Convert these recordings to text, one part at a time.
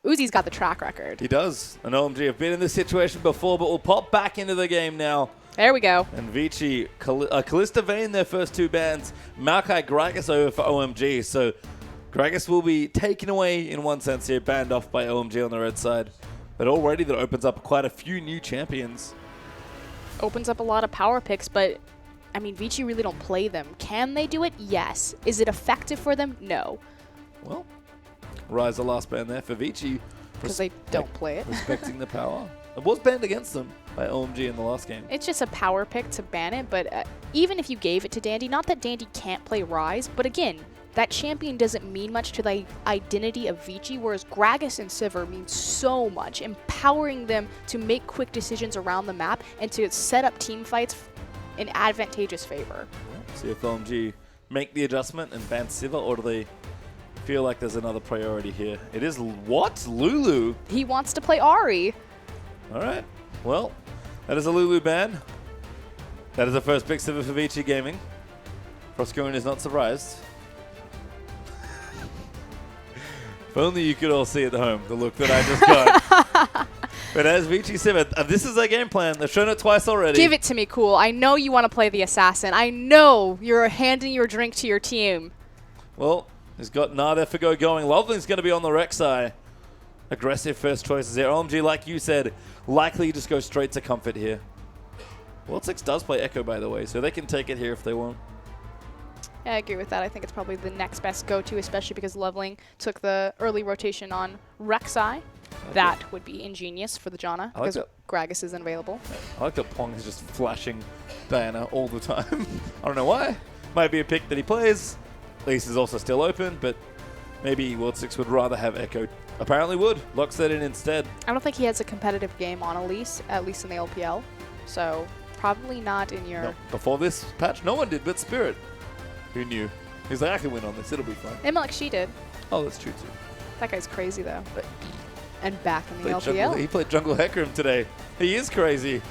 Uzi's got the track record. He does. And OMG have been in this situation before, but will pop back into the game now. There we go. And Vici, Callista Vayne, their first two bans. Maokai Gragas over for OMG. So Gragas will be taken away in one sense here, banned off by OMG on the red side. But already that opens up quite a few new champions. Opens up a lot of power picks, but I mean, Vici really don't play them. Can they do it? Yes. Is it effective for them? No. Well, Rise the last ban there for Vici. Because they don't play it. Respecting the power. It was banned against them by OMG in the last game. It's just a power pick to ban it, but even if you gave it to Dandy, not that Dandy can't play Rise, but again, that champion doesn't mean much to the identity of Vici, whereas Gragas and Sivir mean so much, empowering them to make quick decisions around the map and to set up team fights in advantageous favor. See if OMG make the adjustment and ban Sivir, or do they feel like there's another priority here? It is what? Lulu? He wants to play Ahri. All right. Well, that is a Lulu ban. That is the first pick Sivir for Vici Gaming. Froscoon is not surprised. If only you could all see at home the look that I just got. But as Vici Sivir, this is their game plan. They've shown it twice already. Give it to me, Cool. I know you want to play the assassin. I know you're handing your drink to your team. Well, he's got Nadefigo going. Loveland's going to be on the Rek'Sai. Aggressive first choices here. OMG, like you said, likely just go straight to comfort here. World 6 does play Echo, by the way, so they can take it here if they want. Yeah, I agree with that. I think it's probably the next best go-to, especially because Loveling took the early rotation on Rek'Sai. That would be ingenious for the Janna, because Gragas isn't available. I like that Pong is just flashing Diana all the time. I don't know why. Might be a pick that he plays. Elise is also still open, but maybe World 6 would rather have Echo. Apparently would. Locks that in instead. I don't think he has a competitive game on Elise, at least in the LPL. So probably not in your... No, before this patch, no one did but Spirit. Who knew? He's like, I can win on this. It'll be fun. MLXG did. Oh, that's true too. That guy's crazy though. And back in the LPL. Jungle, he played Jungle Hecarim today. He is crazy.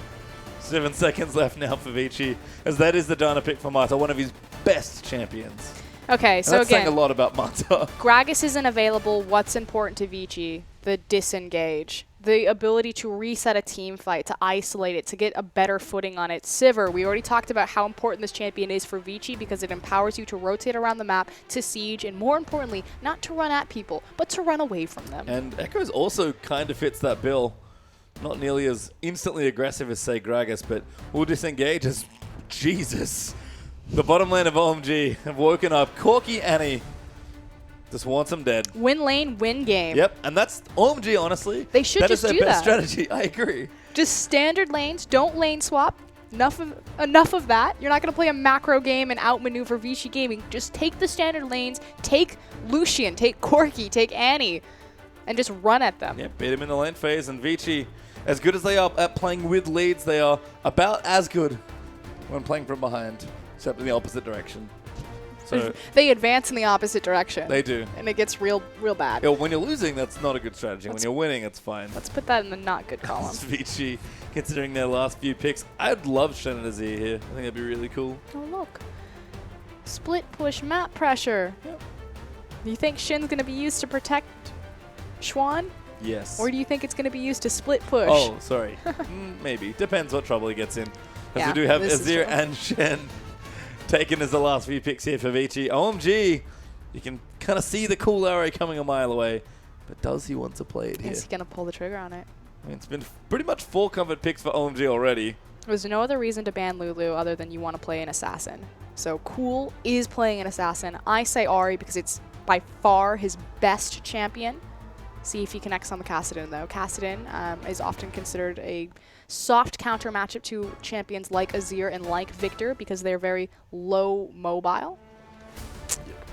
7 seconds left now for Vici, as that is the Janna pick for Mata, one of his best champions. Okay, so that's saying a lot about Mata. Gragas isn't available. What's important to Vici? The disengage. The ability to reset a team fight, to isolate it, to get a better footing on it. Sivir, we already talked about how important this champion is for Vici because it empowers you to rotate around the map, to siege, and more importantly, not to run at people, but to run away from them. And Echoes also kind of fits that bill. Not nearly as instantly aggressive as, say, Gragas, but will disengage as... Jesus. The bottom lane of OMG have woken up. Corky Annie just wants them dead. Win lane, win game. Yep, and that's OMG, honestly. They should just do that. That is their best strategy. I agree. Just standard lanes. Don't lane swap. Enough of that. You're not going to play a macro game and outmaneuver Vici Gaming. Just take the standard lanes. Take Lucian. Take Corky. Take Annie. And just run at them. Yeah, beat him in the lane phase. And Vici, as good as they are at playing with leads, they are about as good when playing from behind. Except in the opposite direction. So they advance in the opposite direction. They do. And it gets real bad. Yeah, when you're losing, that's not a good strategy. When you're winning, it's fine. Let's put that in the not good column. Vici, considering their last few picks. I'd love Shannon Azir here. I think that'd be really cool. Oh, look. Split push map pressure. Yep. Do you think Shin's going to be used to protect Xuan? Yes. Or do you think it's going to be used to split push? Oh, sorry. Maybe. Depends what trouble he gets in. As we do have Azir and Shen taken as the last few picks here for Vici. OMG, you can kind of see the cool arrow coming a mile away. But does he want to play it here? Is he going to pull the trigger on it? I mean, it's been pretty much 4 covered picks for OMG already. There's no other reason to ban Lulu other than you want to play an assassin. So Cool is playing an assassin. I say Ahri because it's by far his best champion. See if he connects on the Kassadin, though. Kassadin is often considered a soft counter matchup to champions like Azir and like Victor because they're very low mobile.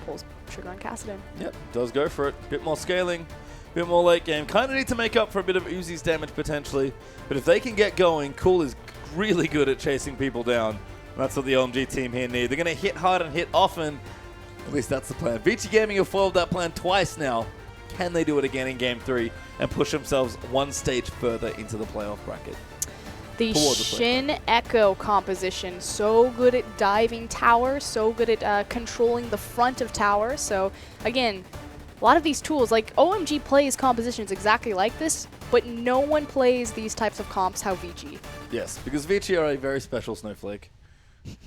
Pulls trigger on Kassadin. Yep, does go for it. Bit more scaling, bit more late game. Kind of need to make up for a bit of Uzi's damage potentially. But if they can get going, Cool is really good at chasing people down. And that's what the OMG team here need. They're going to hit hard and hit often. At least that's the plan. Vici Gaming have foiled that plan twice now. Can they do it again in Game 3 and push themselves one stage further into the playoff bracket? The Shin Echo composition, so good at diving tower, so good at controlling the front of tower. So again, a lot of these tools, like OMG plays compositions exactly like this, but no one plays these types of comps how Vici. Yes, because Vici are a very special snowflake.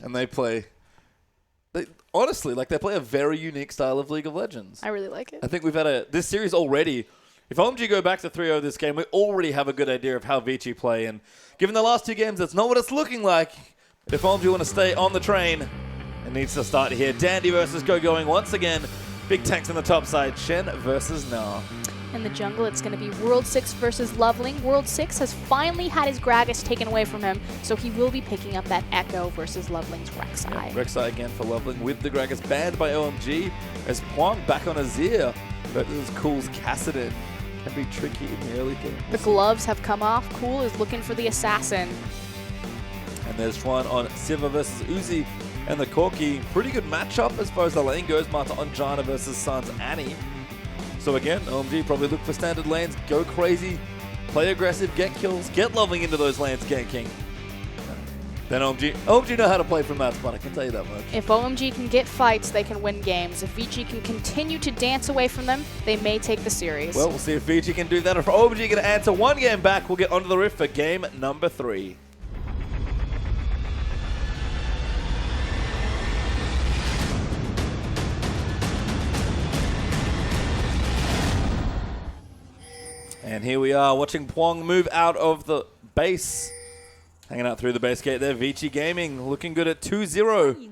And they play, honestly, like they play a very unique style of League of Legends. I really like it. I think we've had this series already. If OMG go back to 3-0 this game, we already have a good idea of how Vici play. And given the last 2 games, that's not what it's looking like. But if OMG want to stay on the train, it needs to start here. Dandy versus Going once again. Big tanks on the top side. Shen versus Na. In the jungle, it's going to be World 6 versus Loveling. World 6 has finally had his Gragas taken away from him, so he will be picking up that Echo versus Loveling's Rek'Sai. Yeah, Rek'Sai again for Loveling with the Gragas banned by OMG as Pwong back on Azir. But this is Cool's Kassadin. Can be tricky in the early game. The gloves have come off. Cool is looking for the assassin. And there's Chuan on Siva versus Uzi and the Corki. Pretty good matchup as far as the lane goes. Marta on Jana versus Sans Annie. So again, OMG probably look for standard lanes, go crazy, play aggressive, get kills, get Loveling into those lanes ganking. Then OMG know how to play from that spot, I can tell you that much. If OMG can get fights, they can win games. If Vici can continue to dance away from them, they may take the series. Well, we'll see if Vici can do that. If OMG going to answer 1 game back, we'll get onto the rift for game number 3. And here we are watching Pwong move out of the base. Hanging out through the base gate there. Vici Gaming looking good at 2-0.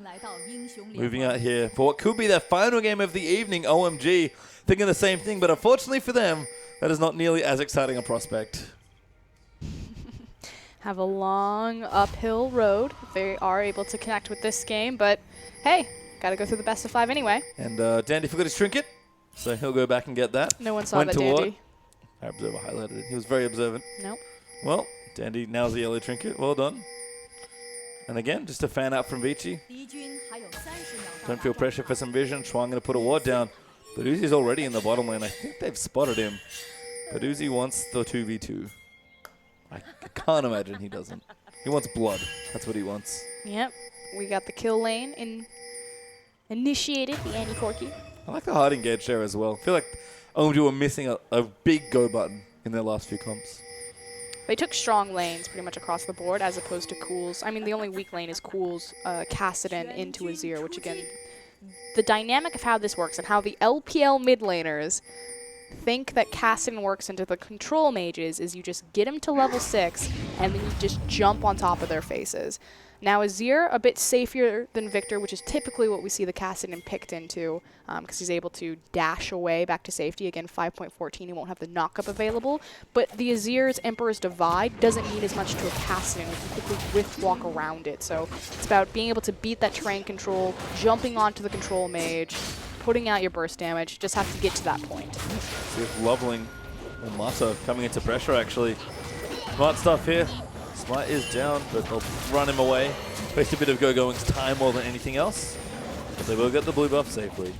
Moving out here for what could be their final game of the evening. OMG thinking the same thing, but unfortunately for them, that is not nearly as exciting a prospect. Have a long uphill road. They are able to connect with this game, but hey, got to go through the best of 5 anyway. And Dandy forgot his trinket, so he'll go back and get that. No one saw that, Dandy. Our observer highlighted it. He was very observant. Nope. Well, Dandy nails the yellow trinket. Well done. And again, just a fan out from Vici. Don't feel pressure for some vision. Chuan going to put a ward down. But Uzi's already in the bottom lane. I think they've spotted him. But Uzi wants the 2v2. I can't imagine he doesn't. He wants blood. That's what he wants. Yep. We got the kill lane initiated, the anti-Corki. I like the hard engage there as well. I feel like OMG were missing a big go button in their last few comps. They took strong lanes pretty much across the board as opposed to Cool's. I mean, the only weak lane is Cool's Kassadin into Azir, which again, the dynamic of how this works and how the LPL mid laners think that Kassadin works into the control mages is you just get them to level 6 and then you just jump on top of their faces. Now Azir, a bit safer than Victor, which is typically what we see the Kassadin picked into because he's able to dash away back to safety. Again, 5.14, he won't have the knockup available. But the Azir's Emperor's Divide doesn't mean as much to a Kassadin. We can quickly whiff walk around it. So it's about being able to beat that terrain control, jumping onto the control mage, putting out your burst damage. Just have to get to that point. See if Loveling or Mata coming into pressure actually. Smart stuff here. Smite is down, but they'll run him away. Waste a bit of Going's time more than anything else. But they will get the blue buff safely.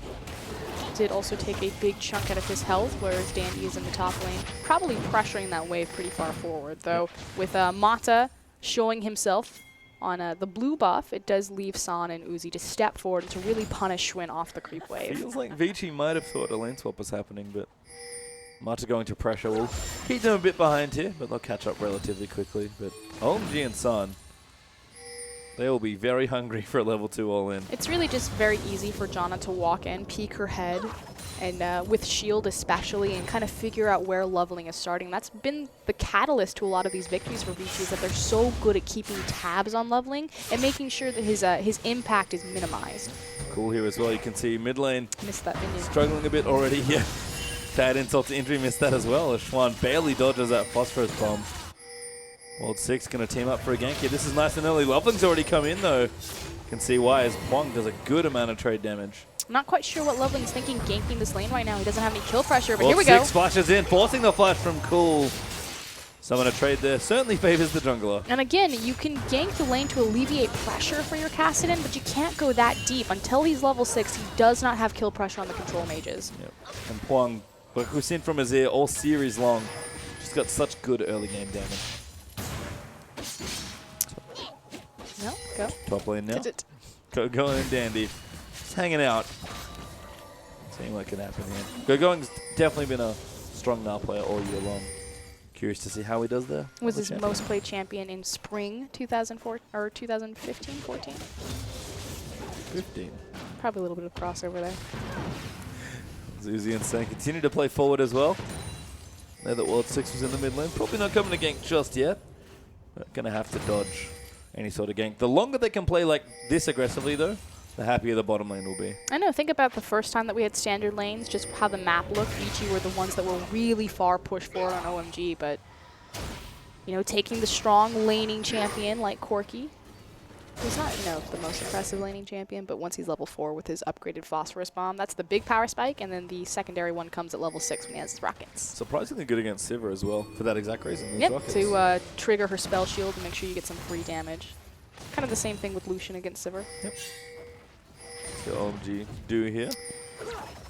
Did also take a big chunk out of his health, whereas Dandy is in the top lane. Probably pressuring that wave pretty far forward, though. Yep. With Mata showing himself on the blue buff, it does leave San and Uzi to step forward and to really punish Schwinn off the creep wave. Feels like Vici might have thought a lane swap was happening, but Mata going to pressure will keep them a bit behind here, but they'll catch up relatively quickly. But OMG and San, they will be very hungry for a level 2 all-in. It's really just very easy for Jana to walk in, peek her head, and with shield especially, and kind of figure out where leveling is starting. That's been the catalyst to a lot of these victories for Vici, is that they're so good at keeping tabs on leveling and making sure that his impact is minimized. Cool here as well. You can see mid lane missed that minion. Struggling a bit already here. Bad insult to injury, missed that as well. As Schwan barely dodges that phosphorus bomb. World 6 going to team up for a gank here. This is nice and early. Loveling's already come in though. You can see why, as Pwong does a good amount of trade damage. I'm not quite sure what Loveling's thinking ganking this lane right now. He doesn't have any kill pressure, but World here we go. 6 flashes in, forcing the flash from Cool. Someone to trade there certainly favors the jungler. And again, you can gank the lane to alleviate pressure for your Kassadin, but you can't go that deep. Until he's level 6, he does not have kill pressure on the control mages. Yep. And Pwong, who's seen from Azir all series long, just got such good early game damage. No, go. Top lane now. Go in Dandy. Just hanging out. See seeing what can happen here. Gogoing's definitely been a strong now player all year long. Curious to see how he does there. Was his most played champion in spring 2004 or 2015, 14? 15. Probably a little bit of crossover there. Zuzi and Sen continue to play forward as well. There that World 6 was in the mid lane. Probably not coming to gank just yet. But going to have to dodge any sort of gank. The longer they can play like this aggressively though, the happier the bottom lane will be. I know, think about the first time that we had standard lanes, just how the map looked. Vici were the ones that were really far pushed forward on OMG, but, you know, taking the strong laning champion like Corki, who's not, you know, the most impressive laning champion, but once he's level 4 with his upgraded phosphorus bomb, that's the big power spike, and then the secondary one comes at level 6 when he has his rockets. Surprisingly good against Sivir as well, for that exact reason. Yep, to trigger her spell shield and make sure you get some free damage. Kind of the same thing with Lucian against Sivir. Yep. What OMG do here?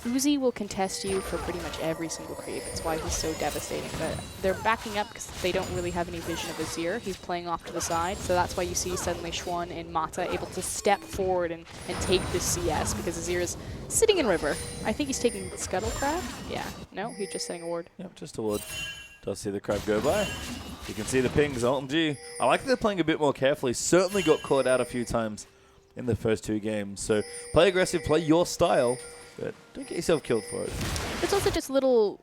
Uzi will contest you for pretty much every single creep. That's why he's so devastating. But they're backing up because they don't really have any vision of Azir. He's playing off to the side, so that's why you see suddenly Schwan and Mata able to step forward and take this CS because Azir is sitting in river. I think he's taking Scuttlecraft. Yeah, no, he's just setting a ward. Yep, just a ward. Does see the crab go by. You can see the pings, OMG. I like that they're playing a bit more carefully. Certainly got caught out a few times in the first 2 games. So play aggressive, play your style, but don't get yourself killed for it. It's also just little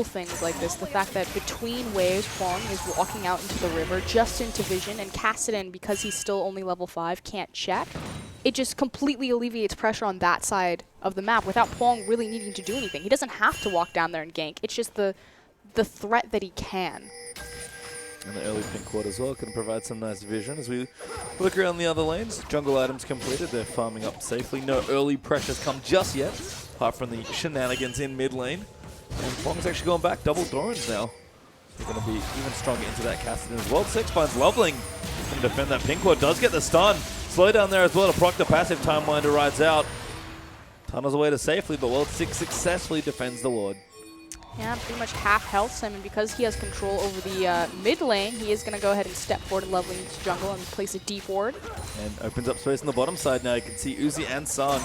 things like this. The fact that between waves, Huang is walking out into the river, just into vision, and Kassadin, because he's still only level 5, can't check. It just completely alleviates pressure on that side of the map without Huang really needing to do anything. He doesn't have to walk down there and gank. It's just the threat that he can. And the early pink ward as well can provide some nice vision as we look around the other lanes. Jungle items completed. They're farming up safely. No early pressures come just yet, apart from the shenanigans in mid lane. And Huang's actually going back. Double Dorans now. They're going to be even stronger into that Kassadin as well. 6 finds Loveling. Can defend that pink ward. Does get the stun. Slow down there as well to proc the passive. Timewinter rides out. Tunnels away to safely, but World 6 successfully defends the ward. Yeah, pretty much half health. I mean, because he has control over the mid lane, he is going to go ahead and step forward and level into jungle and place a deep ward. And opens up space on the bottom side now. You can see Uzi and San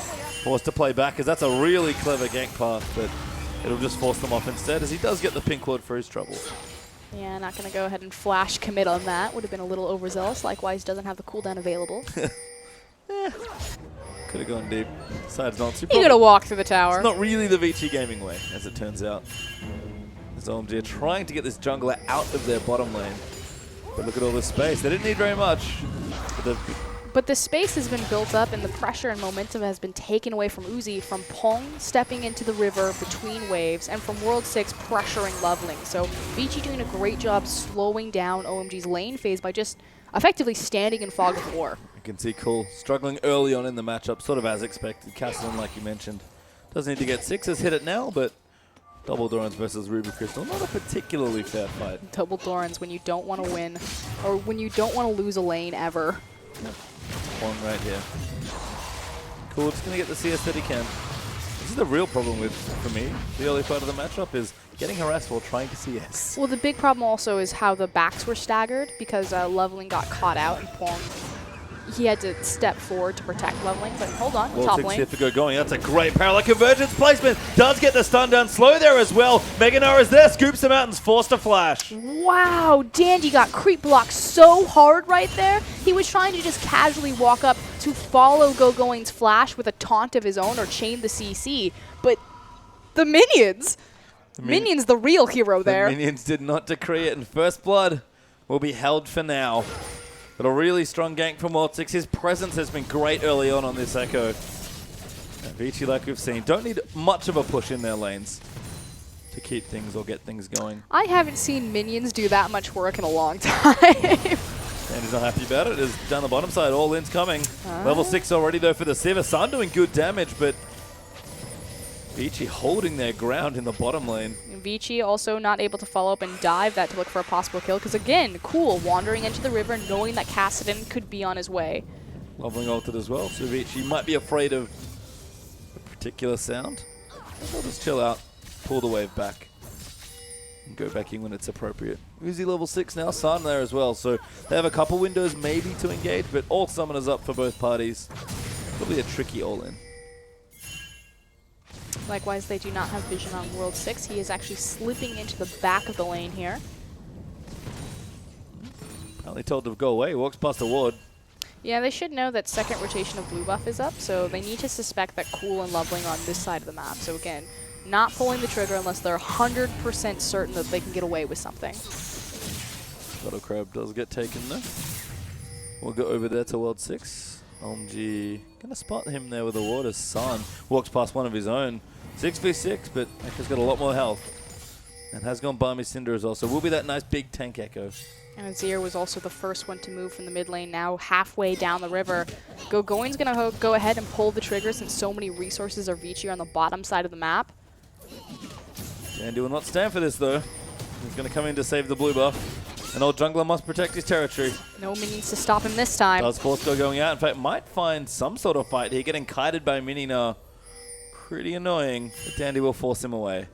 forced to play back, because that's a really clever gank path, but it'll just force them off instead, as he does get the pink ward for his trouble. Yeah, not going to go ahead and flash commit on that. Would have been a little overzealous. Likewise, doesn't have the cooldown available. Could have gone deep. Side's not super. You're going to walk through the tower. It's not really the Vici gaming way, as it turns out. As OMG are trying to get this jungler out of their bottom lane. But look at all this space. They didn't need very much. But the space has been built up, and the pressure and momentum has been taken away from Uzi, from Pong stepping into the river between waves, and from World 6 pressuring Loveling. So Vici doing a great job slowing down OMG's lane phase by just effectively standing in fog of war. You can see Cool struggling early on in the matchup, sort of as expected. Kassadin, like you mentioned, does need to get 6s, hit it now, but Double Dorans versus Ruby Crystal, not a particularly fair fight. Double Dorans when you don't want to win, or when you don't want to lose a lane ever. Yep. One right here. Cool, just going to get the CS that he can. This is the real problem for me, the early part of the matchup, is getting harassed while trying to CS. Well, the big problem also is how the backs were staggered, because Leveling got caught out and Pong, he had to step forward to protect Leveling, but hold on, World top 6 lane. here to go going. That's a great parallel convergence placement. Does get the stun down slow there as well. Meganar is there, scoops him out and is forced to flash. Wow, Dandy got creep blocked so hard right there. He was trying to just casually walk up to follow Gogoing's flash with a taunt of his own or chain the CC, but the minions, Minions the real hero there. The minions did not decree it, and First Blood will be held for now. But a really strong gank from World 6. His presence has been great early on this Echo. And Vici, like we've seen, don't need much of a push in their lanes to keep things or get things going. I haven't seen minions do that much work in a long time. And he's not happy about it. It's down the bottom side. All in's coming. Level 6 already, though, for the Sivir. Sun doing good damage, but Vici holding their ground in the bottom lane. Vici also not able to follow up and dive that to look for a possible kill, because again, Cool wandering into the river knowing that Kassadin could be on his way. Leveling ulted as well, so Vici might be afraid of a particular sound. They'll just chill out, pull the wave back, and go back in when it's appropriate. Uzi level 6 now, San there as well, so they have a couple windows maybe to engage, but all summoners up for both parties. Probably a tricky all-in. Likewise, they do not have vision on World 6. He is actually slipping into the back of the lane here. Apparently told to go away. Walks past the ward. Yeah, they should know that second rotation of blue buff is up, so they need to suspect that Cool and Loveling are on this side of the map. So again, not pulling the trigger unless they're 100% certain that they can get away with something. Shadow Crab does get taken though. We'll go over there to World 6. OMG gonna spot him there with the water. San walks past one of his own. 6v6, but Echo's got a lot more health. And has gone Balmy Cinder as well, so will be that nice big tank Echo. And Azir was also the first one to move from the mid lane, now halfway down the river. Gogoin's going to go ahead and pull the trigger since so many resources are Vici on the bottom side of the map. Dandy will not stand for this though. He's going to come in to save the blue buff. An old jungler must protect his territory. No minions to stop him this time. Does Force going out. In fact, might kited some sort of fight here. Getting kited by Mini now. Pretty annoying, but Dandy will force him away.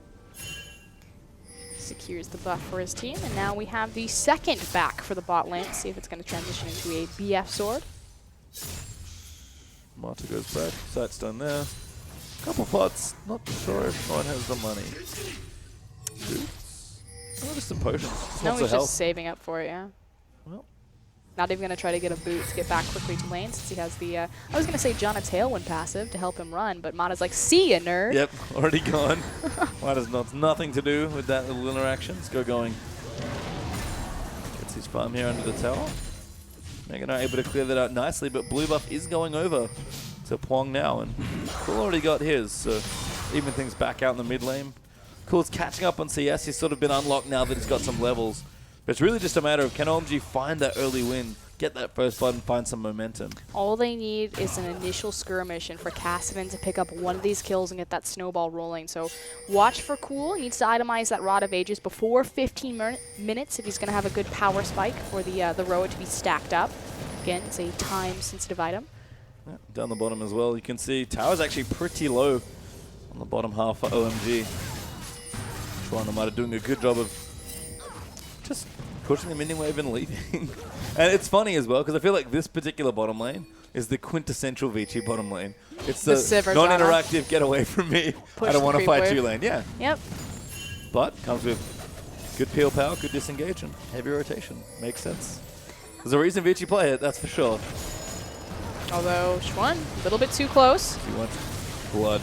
Secures the buff for his team, and now we have the second back for the bot lane. See if it's going to transition into a BF sword. Marta goes back. Sight's done there. Couple pots. Not sure if one has the money. Boots. Oh, just some potions. No, Lots he's of health. just saving up for it, yeah. Well. Not even going to try to get a boot to get back quickly to lane since he has the, I was going to say Janna Tailwind passive to help him run, but Mata's like, see ya, nerd. Yep, already gone. Mata's not nothing to do with that little interaction. Let's go going. Gets his farm here under the tower. Megan are able to clear that out nicely, but blue buff is going over to Pwong now, and Cool already got his, so even things back out in the mid lane. Cool's catching up on CS. He's sort of been unlocked now that he's got some levels. But it's really just a matter of can OMG find that early win, get that first blood, and find some momentum. All they need is an initial skirmish and for Kassadin to pick up one of these kills and get that snowball rolling. So watch for Cool. He needs to itemize that Rod of Ages before 15 minutes if he's going to have a good power spike for the Roa to be stacked up. Again, it's a time-sensitive item. Yeah, down the bottom as well, you can see tower's actually pretty low on the bottom half for OMG. Toronto might have doing a good job of just pushing the minion wave and leaving. And it's funny as well, because I feel like this particular bottom lane is the quintessential Vici bottom lane. It's the non-interactive, get away from me, I don't want to fight you lane. Yeah. Yep. But comes with good peel power, good disengage, and heavy rotation. Makes sense. There's a reason Vici play it, that's for sure. Although, Schwan, a little bit too close. He wants blood.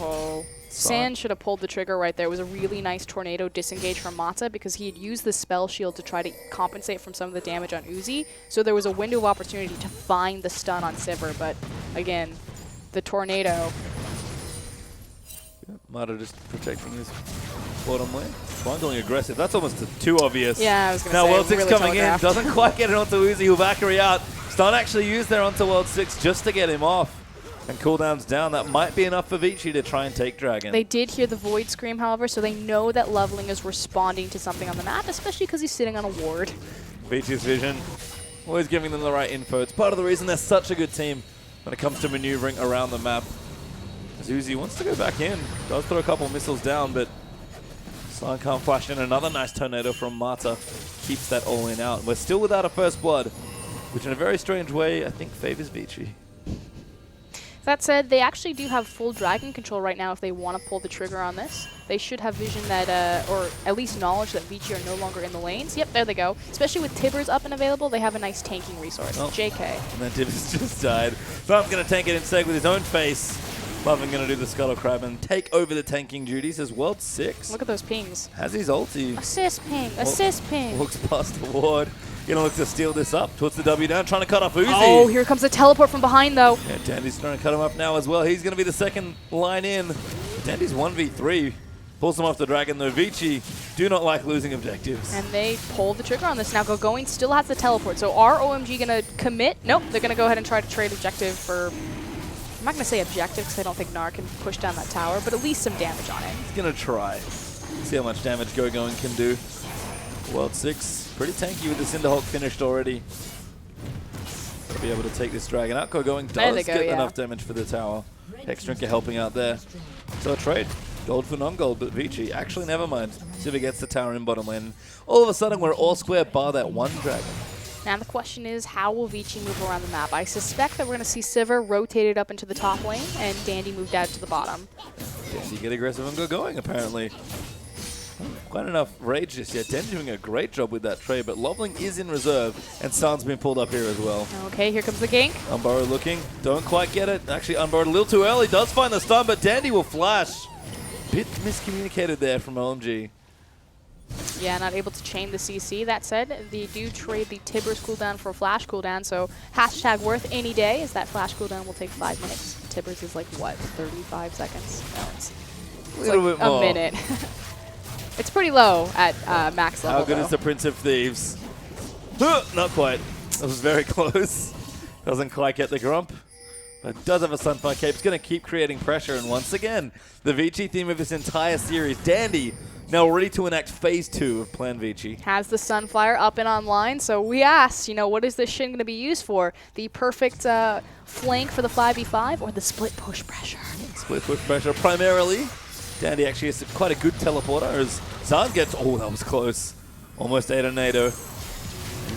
Oh. Sand should have pulled the trigger right there. It was a really nice tornado disengage from Mata because he had used the spell shield to try to compensate from some of the damage on Uzi. So there was a window of opportunity to find the stun on Sivir, but again, the tornado. Yeah, Mata just protecting his bottom lane. One going aggressive. That's almost too obvious. Yeah, I was going to say. Now World 6 really coming telegraphed. in. Doesn't quite get it onto Uzi. Valkyrie out. Stun actually used there onto World 6 just to get him off. And cooldown's down. That might be enough for Vici to try and take Dragon. They did hear the Void Scream, however, so they know that Loveling is responding to something on the map, especially because he's sitting on a ward. Vici's vision, always giving them the right info. It's part of the reason they're such a good team when it comes to maneuvering around the map. As Uzi wants to go back in. Does throw a couple missiles down, but San can't flash in. Another nice tornado from Mata. Keeps that all in out. We're still without a first blood, which in a very strange way, I think favors Vici. That said, they actually do have full dragon control right now if they want to pull the trigger on this. They should have vision that, or at least knowledge that Vici are no longer in the lanes. Yep, there they go. Especially with Tibbers up and available, they have a nice tanking resource. Oh. JK. And then Tibbers just died. Farm's going to tank it instead with his own face. Loving going to do the Scuttle Crab and take over the tanking duties as World 6. Look at those pings. Has his ulti. Assist ping, assist ping. Walks past the ward. Gonna look to steal this up. Towards the W down, trying to cut off Uzi. Oh, here comes a teleport from behind, though. Yeah, Dandy's trying to cut him up now as well. He's gonna be the second line in. Dandy's 1v3. Pulls him off the dragon though. Vici do not like losing objectives. And they pull the trigger on this. Now Gogoin still has the teleport. So are OMG gonna commit? Nope, they're gonna go ahead and try to trade objective for... I'm not gonna say objective because I don't think Gnar can push down that tower, but at least some damage on it. He's gonna try. See how much damage Gogoin can do. World 6. Pretty tanky with the Cinderhawk finished already. To be able to take this dragon out. Gogoin does get enough damage for the tower. Hexdrinker helping out there. So a trade. Gold for non-gold, but Vici, actually never mind. Sivir gets the tower in bottom lane. All of a sudden we're all square bar that one dragon. Now the question is, how will Vici move around the map? I suspect that we're going to see Sivir rotated up into the top lane and Dandy moved out to the bottom. Dandy get aggressive and go going, apparently. Quite enough rage just yet. Dandy doing a great job with that trade, but Loveling is in reserve, and Sun's been pulled up here as well. Okay, here comes the gank. Unborrowed looking, don't quite get it. Actually, Unborrowed a little too early, does find the stun, but Dandy will flash. Bit miscommunicated there from OMG. Yeah, not able to chain the CC. That said, they do trade the Tibbers cooldown for a flash cooldown, so hashtag worth any day, as that flash cooldown will take 5 minutes. Tibbers is like, what, 35 seconds? No, it's A little like bit more. a minute. It's pretty low at max level. How good though. is the Prince of Thieves? Not quite. That was very close. Doesn't quite get the Grump. But does have a Sunfire Cape. It's going to keep creating pressure. And once again, the Vici theme of this entire series, Dandy, now ready to enact phase 2 of Plan Vici. Has the Sunfire up and online, so we asked, what is this Shin going to be used for? The perfect flank for the 5v5 or the split push pressure? Split push pressure primarily. Dandy actually has quite a good teleporter as Zahn gets, oh, that was close. Almost ate a NATO.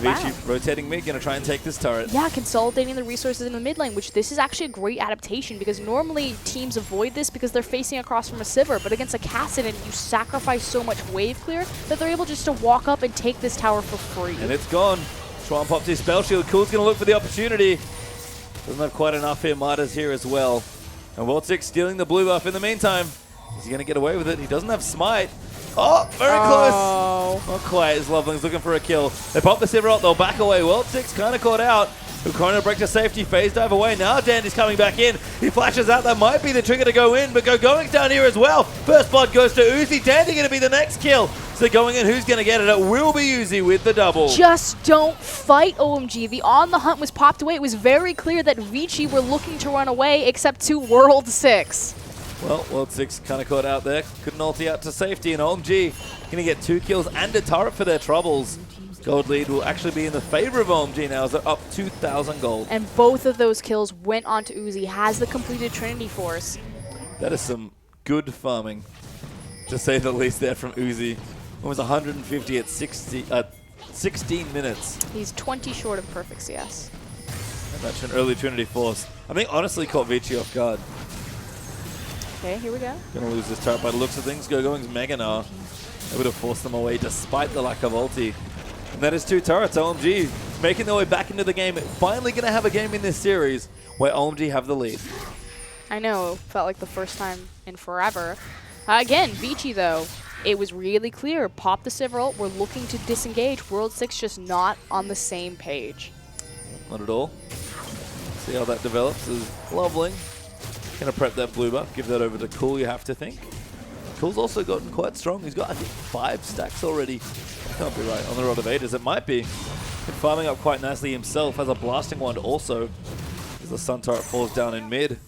Vici Wow. rotating mid, going to try and take this turret. Yeah, consolidating the resources in the mid lane, which this is actually a great adaptation because normally teams avoid this because they're facing across from a Sivir, but against a Kassadin, you sacrifice so much wave clear that they're able just to walk up and take this tower for free. And it's gone. Schwan pops his spell shield. Cool's going to look for the opportunity. Doesn't have quite enough here. Marta's here as well. And World 6 stealing the blue buff in the meantime. Is he going to get away with it? He doesn't have smite. Oh, very close. Not quite as Loveling's looking for a kill. They pop the Sivir ult. They'll back away. World 6 kind of caught out. Ukona break to safety. Phase dive away. Now Dandy's coming back in. He flashes out. That might be the trigger to go in, but going down here as well. First blood goes to Uzi. Dandy going to be the next kill. So going in, who's going to get it? It will be Uzi with the double. Just don't fight, OMG. The On the Hunt was popped away. It was very clear that Vici were looking to run away, except to World 6. Well, World 6 kind of caught out there. Couldn't ulti out to safety, and OMG going to get 2 kills and a turret for their troubles. Gold lead will actually be in the favor of OMG now as they're up 2,000 gold. And both of those kills went on to Uzi. Has the completed Trinity Force. That is some good farming, to say the least there from Uzi. Almost 150 at 16 minutes. He's 20 short of perfect CS. And that's an early Trinity Force. I think honestly caught Vici off guard. Okay, here we go. Gonna lose this turret by the looks of things. Going's Mega now. Able to force them away despite the lack of ulti. And that is 2 turrets. OMG making their way back into the game. Finally gonna have a game in this series where OMG have the lead. I know, felt like the first time in forever. Again, Vici though, it was really clear. Pop the Sivir ult, we're looking to disengage. World 6 just not on the same page. Not at all. See how that develops. Is Loveling gonna prep that blue buff, give that over to Cool, you have to think. Cool's also gotten quite strong. He's got, I think, 5 stacks already. That can't be right. On the road of 8 as it might be. Been farming up quite nicely himself. Has a blasting wand also. As the Sun turret falls down in mid.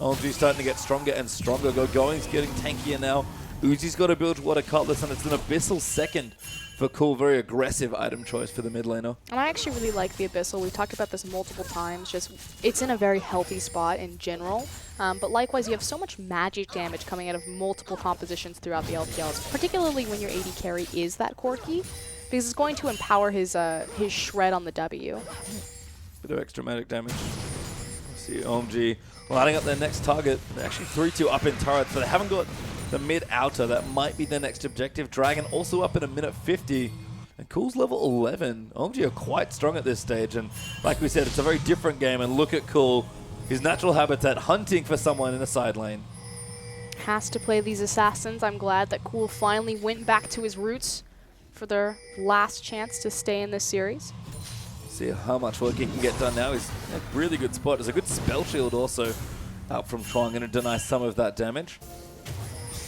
OMG's starting to get stronger and stronger. Going's getting tankier now. Uzi's got to build Water Cutlass, and it's an Abyssal second for Cool. Very aggressive item choice for the mid laner. And I actually really like the Abyssal. We've talked about this multiple times. Just it's in a very healthy spot in general. But likewise, you have so much magic damage coming out of multiple compositions throughout the LPLs, particularly when your AD carry is that quirky, because it's going to empower his shred on the W. Bit of extra magic damage. See OMG lining up their next target. They're actually 3-2 up in turrets, but they haven't got the mid-outer. That might be their next objective. Dragon also up in a minute 50. And Cool's level 11. OMG are quite strong at this stage. And like we said, it's a very different game. And look at Cool. His natural habitat, hunting for someone in the side lane. Has to play these assassins. I'm glad that Cool finally went back to his roots for their last chance to stay in this series. See how much work he can get done now. He's in a really good spot. There's a good spell shield also out from Chuang, going to deny some of that damage.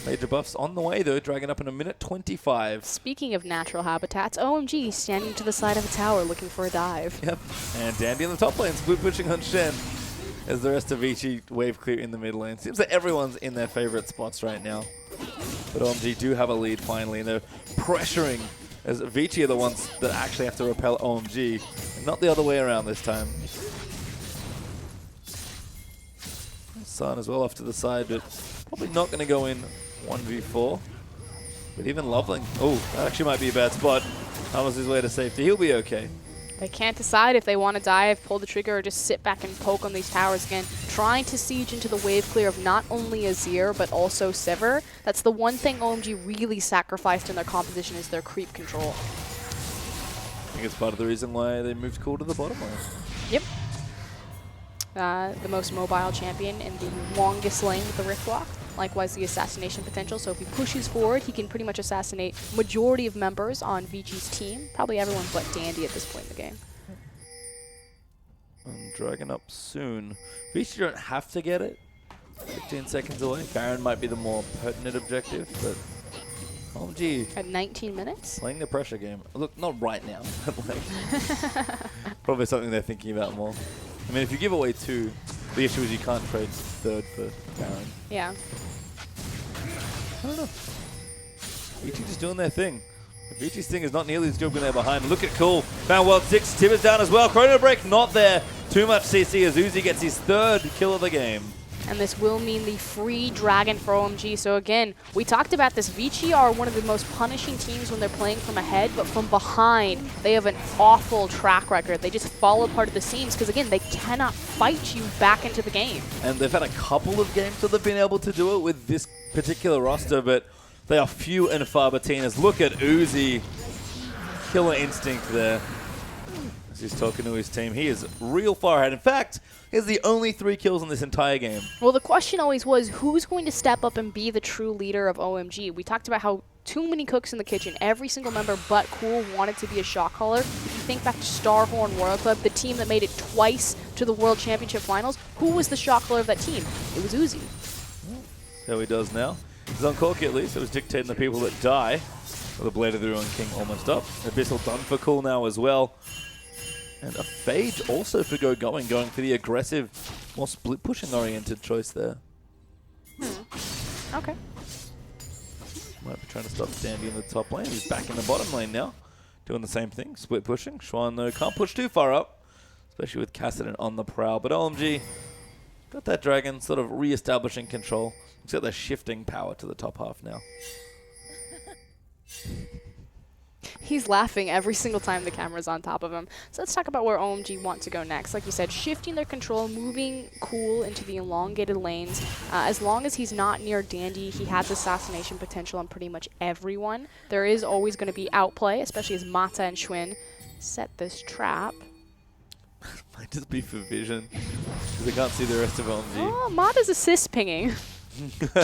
Major buffs on the way though, Dragon up in a minute 25. Speaking of natural habitats, OMG standing to the side of a tower looking for a dive. Yep, and Dandy in the top lane, split pushing on Shen. As the rest of Vici wave clear in the mid lane. Seems like everyone's in their favorite spots right now. But OMG do have a lead finally, and they're pressuring as Vici are the ones that actually have to repel OMG, and not the other way around this time. Sun as well off to the side, but probably not going to go in 1v4. But even Loveling, oh, that actually might be a bad spot. Thomas his way to safety. He'll be okay. They can't decide if they want to dive, pull the trigger, or just sit back and poke on these towers again, trying to siege into the wave clear of not only Azir, but also Sivir. That's the one thing OMG really sacrificed in their composition is their creep control. I think it's part of the reason why they moved Cool to the bottom lane. Yep. The most mobile champion in the longest lane with the Rift Walk. Likewise, the assassination potential. So if he pushes forward, he can pretty much assassinate majority of members on Vinci's team. Probably everyone but Dandy at this point in the game. And Dragon up soon. Vinci don't have to get it. 15 seconds away. Baron might be the more pertinent objective, but OMG. At 19 minutes? Playing the pressure game. Look, not right now. But like, probably something they're thinking about more. I mean, if you give away 2, the issue is you can't trade 3rd for Baron. Yeah. I don't know. Vici just doing their thing. Vici's thing is not nearly as good when they're behind. Look at Cool. Found World 6. Tibbers down as well. Chrono Break not there. Too much CC as Uzi gets his 3rd kill of the game. And this will mean the free Dragon for OMG. So again, we talked about this. Vici are one of the most punishing teams when they're playing from ahead, but from behind, they have an awful track record. They just fall apart at the seams because, again, they cannot fight you back into the game. And they've had a couple of games where they've been able to do it with this particular roster, but they are few and far between. As look at Uzi. Killer instinct there. As he's talking to his team. He is real far ahead. In fact, he has the only 3 kills in this entire game. Well, the question always was, who's going to step up and be the true leader of OMG? We talked about how too many cooks in the kitchen. Every single member but Cool wanted to be a shot caller. If you think back to Starhorn Royal Club, the team that made it twice to the World Championship Finals, who was the shot caller of that team? It was Uzi. So he does now. He's on Corki at least. It was dictating the people that die. With the Blade of the Ruin King almost up. Abyssal done for Cool now as well. And a Fade also for going for the aggressive, more split pushing oriented choice there. Okay. Might be trying to stop Dandy in the top lane. He's back in the bottom lane now. Doing the same thing, split pushing. Schwan though can't push too far up, especially with Kassadin on the prowl. But OMG got that Dragon sort of re-establishing control. Looks like they're shifting power to the top half now. He's laughing every single time the camera's on top of him. So let's talk about where OMG want to go next. Like you said, shifting their control, moving Cool into the elongated lanes. As long as he's not near Dandy, he has assassination potential on pretty much everyone. There is always going to be outplay, especially as Mata and Schwinn set this trap. Might just be for vision, because I can't see the rest of OMG. Oh, Mata's assist pinging.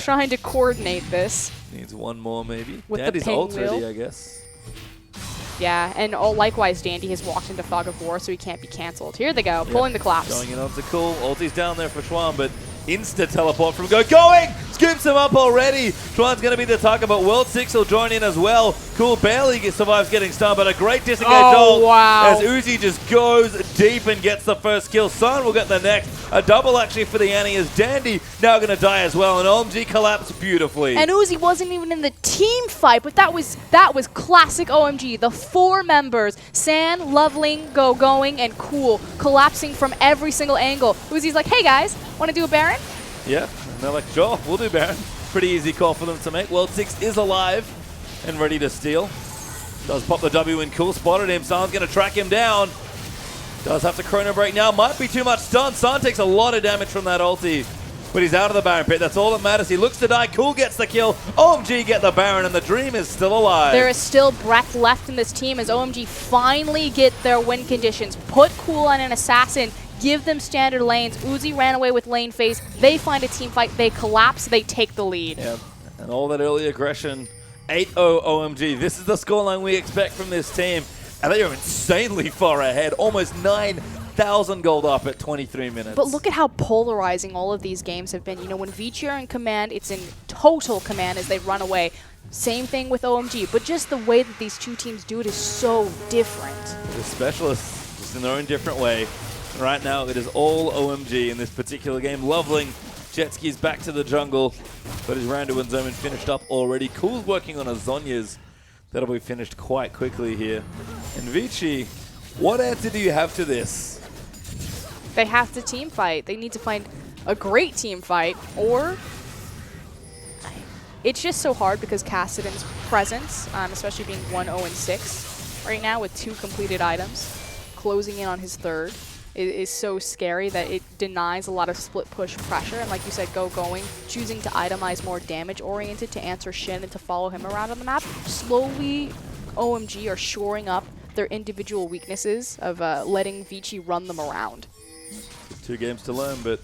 Trying to coordinate this. Needs one more maybe. With Dandy's the ping ult ready, wheel. I guess. Yeah, and likewise, Dandy has walked into Fog of War, so he can't be cancelled. Here they go, pulling the collapse. Going in onto Cool. Ulti's down there for Schwan, but insta-teleport from going! Scoops him up already! Schwan's going to be the target, but World 6 will join in as well. Cool barely survives getting stunned, but a great disengage ult wow. as Uzi just goes deep and gets the first kill. Sun will get the next. A double actually for the Annie as Dandy now going to die as well, and OMG collapsed beautifully. And Uzi wasn't even in the team fight, but that was classic OMG. The 4 members, San, Loveling, Going, and Cool, collapsing from every single angle. Uzi's like, hey guys, want to do a Baron? Yeah, and they're like, sure, we'll do Baron. Pretty easy call for them to make. World 6 is alive and ready to steal. Does pop the W in Cool, spotted him. San's going to track him down. Does have to Chrono Break now. Might be too much stun. San takes a lot of damage from that ulti. But he's out of the Baron pit. That's all that matters. He looks to die. Cool gets the kill. OMG get the Baron, and the dream is still alive. There is still breath left in this team as OMG finally get their win conditions. Put Cool on an assassin. Give them standard lanes. Uzi ran away with lane phase. They find a team fight. They collapse. They take the lead. Yeah, and all that early aggression. 8-0 OMG. This is the scoreline we expect from this team. And they are insanely far ahead. Almost 9,000 gold up at 23 minutes. But look at how polarizing all of these games have been. You know, when Vici are in command, it's in total command as they run away. Same thing with OMG. But just the way that these two teams do it is so different. The specialists, just in their own different way. Right now, it is all OMG in this particular game. Loveling, jet skis back to the jungle, but his round 2 and Zoman finished up already. Cool's working on a Zhonya's. That'll be finished quite quickly here. And Vici, what answer do you have to this? They have to team fight. They need to find a great team fight, or it's just so hard because Kassadin's presence, especially being 1-0-6 right now with 2 completed items, closing in on his third is so scary that it denies a lot of split push pressure. And like you said, going, choosing to itemize more damage oriented to answer Shin and to follow him around on the map. Slowly, OMG are shoring up their individual weaknesses of letting Vici run them around. 2 games to learn, but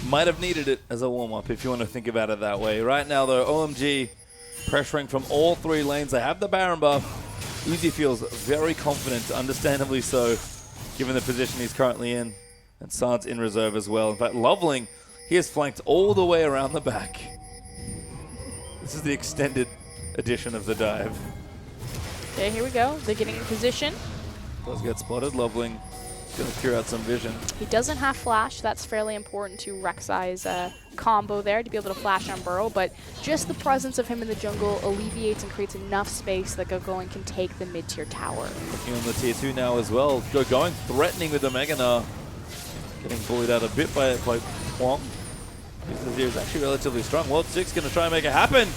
might have needed it as a warm-up if you want to think about it that way. Right now, though, OMG pressuring from all 3 lanes. They have the Baron buff. Uzi feels very confident, understandably so, given the position he's currently in. And San's in reserve as well. In fact, Loveling, he is flanked all the way around the back. This is the extended edition of the dive. Okay, here we go. They're getting in position. Does get spotted. Loveling going to clear out some vision. He doesn't have flash. That's fairly important to Rek'Sai's combo there to be able to flash on Burrow, but just the presence of him in the jungle alleviates and creates enough space that Going can take the mid-tier tower. Looking on the tier 2 now as well. Going threatening with the Meganar. Getting bullied out a bit by Huang. He's actually relatively strong. World 6 going to try and make it happen.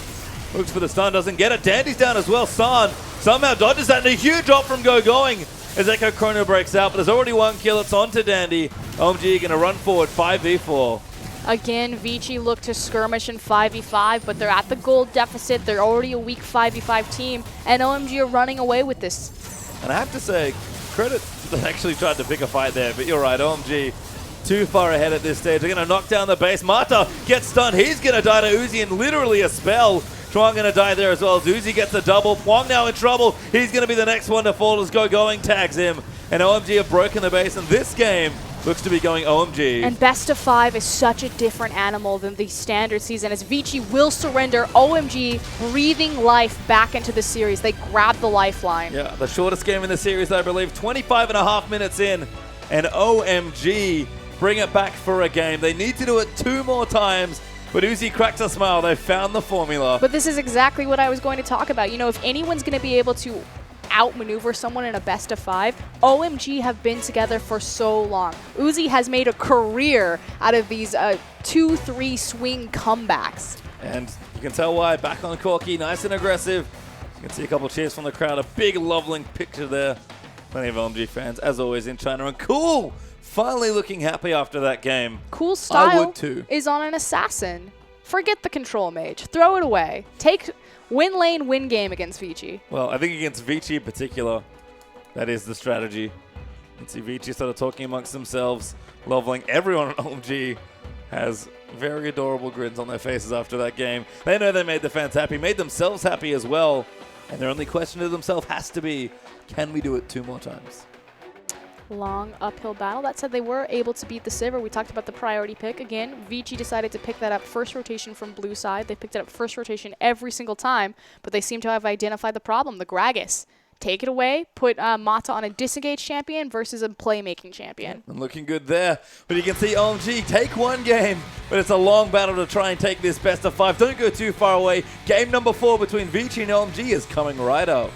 Looks for the stun, doesn't get it. Dandy's down as well. San somehow dodges that, and a huge drop from Going as Echo Chrono breaks out, but there's already 1 kill. It's on to Dandy. OMG going to run forward 5v4. Again, Vici look to skirmish in 5v5, but they're at the gold deficit. They're already a weak 5v5 team, and OMG are running away with this. And I have to say, credit that actually tried to pick a fight there, but you're right, OMG too far ahead at this stage. They're going to knock down the base. Mata gets stunned. He's going to die to Uzi in literally a spell. Chuang going to die there as well as Uzi gets a double. Huang now in trouble. He's going to be the next one to fall as Going tags him. And OMG have broken the base, and this game looks to be going OMG. And best of 5 is such a different animal than the standard season, as Vici will surrender. OMG breathing life back into the series. They grab the lifeline. Yeah, the shortest game in the series, I believe. 25.5 minutes in, and OMG bring it back for a game. They need to do it 2 more times. But Uzi cracks a smile. They found the formula. But this is exactly what I was going to talk about. You know, if anyone's going to be able to outmaneuver someone in a best of 5, OMG have been together for so long. Uzi has made a career out of these 2-3 swing comebacks. And you can tell why. Back on Corki, nice and aggressive. You can see a couple of cheers from the crowd. A big Loveling picture there. Plenty of OMG fans, as always, in China. And Cool! Finally looking happy after that game. Cool style I would too. Is on an assassin. Forget the control mage. Throw it away. Win lane, win game against Vici. Well, I think against Vici in particular, that is the strategy. You can see Vici sort of talking amongst themselves. Loveling. Everyone on OMG has very adorable grins on their faces after that game. They know they made the fans happy, made themselves happy as well. And their only question to themselves has to be, can we do it 2 more times? Long uphill battle. That said, they were able to beat the Sivir. We talked about the priority pick. Again, Vici decided to pick that up first rotation from blue side. They picked it up first rotation every single time, but they seem to have identified the problem, the Gragas. Take it away, put Mata on a disengaged champion versus a playmaking champion. And looking good there. But you can see OMG take 1 game, but it's a long battle to try and take this best of 5. Don't go too far away. Game number 4 between Vici and OMG is coming right up.